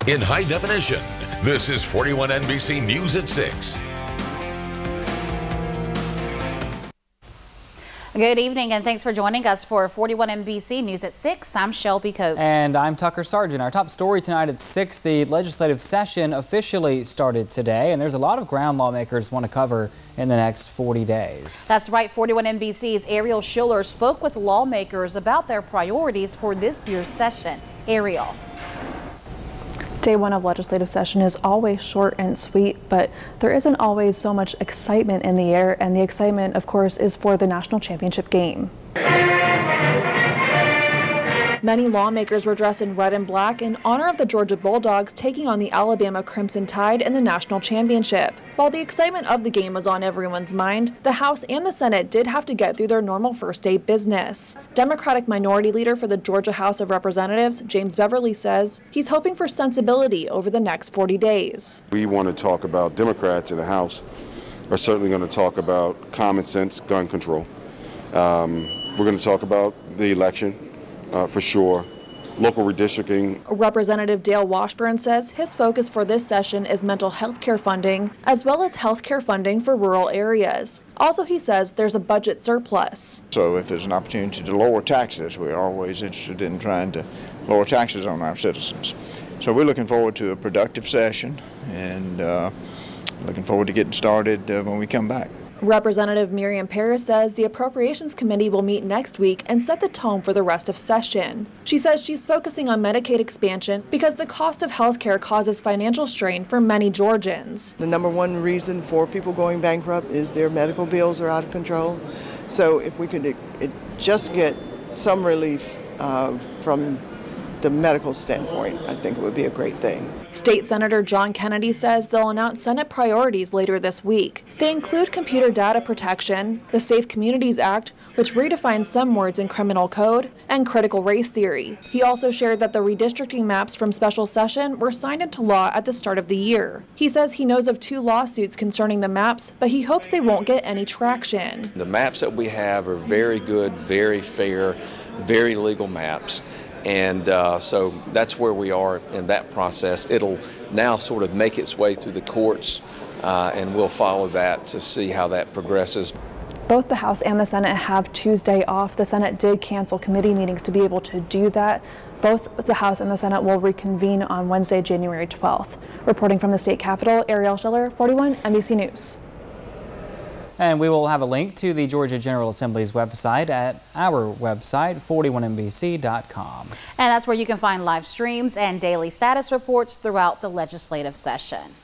in high definition. This is 41 NBC News at 6. Good evening and thanks for joining us for 41 NBC News at 6. I'm Shelby Coates. And I'm Tucker Sargent. Our top story tonight at 6, the legislative session officially started today, and there's a lot of ground lawmakers want to cover in the next 40 days. That's right. 41 NBC's Ariel Schiller spoke with lawmakers about their priorities for this year's session. Ariel. Day one of legislative session is always short and sweet, but there isn't always so much excitement in the air, and the excitement, of course, is for the national championship game. Many lawmakers were dressed in red and black in honor of the Georgia Bulldogs taking on the Alabama Crimson Tide in the national championship. While the excitement of the game was on everyone's mind, the House and the Senate did have to get through their normal first day business. Democratic Minority Leader for the Georgia House of Representatives, James Beverly, says he's hoping for sensibility over the next 40 days. We want to talk about Democrats in the House are certainly going to talk about common sense gun control. We're going to talk about the election. For sure, local redistricting. Representative Dale Washburn says his focus for this session is mental health care funding, as well as health care funding for rural areas. Also, he says there's a budget surplus. So if there's an opportunity to lower taxes, we're always interested in trying to lower taxes on our citizens. So we're looking forward to a productive session and looking forward to getting started when we come back. Representative Miriam Paris says the Appropriations Committee will meet next week and set the tone for the rest of session. She says she's focusing on Medicaid expansion because the cost of health care causes financial strain for many Georgians. The number one reason for people going bankrupt is their medical bills are out of control. So if we could just get some relief from the medical standpoint, I think it would be a great thing. State Senator John Kennedy says they'll announce Senate priorities later this week. They include computer data protection, the Safe Communities Act, which redefines some words in criminal code, and critical race theory. He also shared that the redistricting maps from special session were signed into law at the start of the year. He says he knows of 2 lawsuits concerning the maps, but he hopes they won't get any traction. The maps that we have are very good, very fair, very legal maps. And so that's where we are in that process. It'll now sort of make its way through the courts, and we'll follow that to see how that progresses. Both the House and the Senate have Tuesday off. The Senate did cancel committee meetings to be able to do that. Both the House and the Senate will reconvene on Wednesday, January 12th. Reporting from the state capitol, Ariel Schiller, 41 NBC News. And we will have a link to the Georgia General Assembly's website at our website, 41NBC.com. And that's where you can find live streams and daily status reports throughout the legislative session.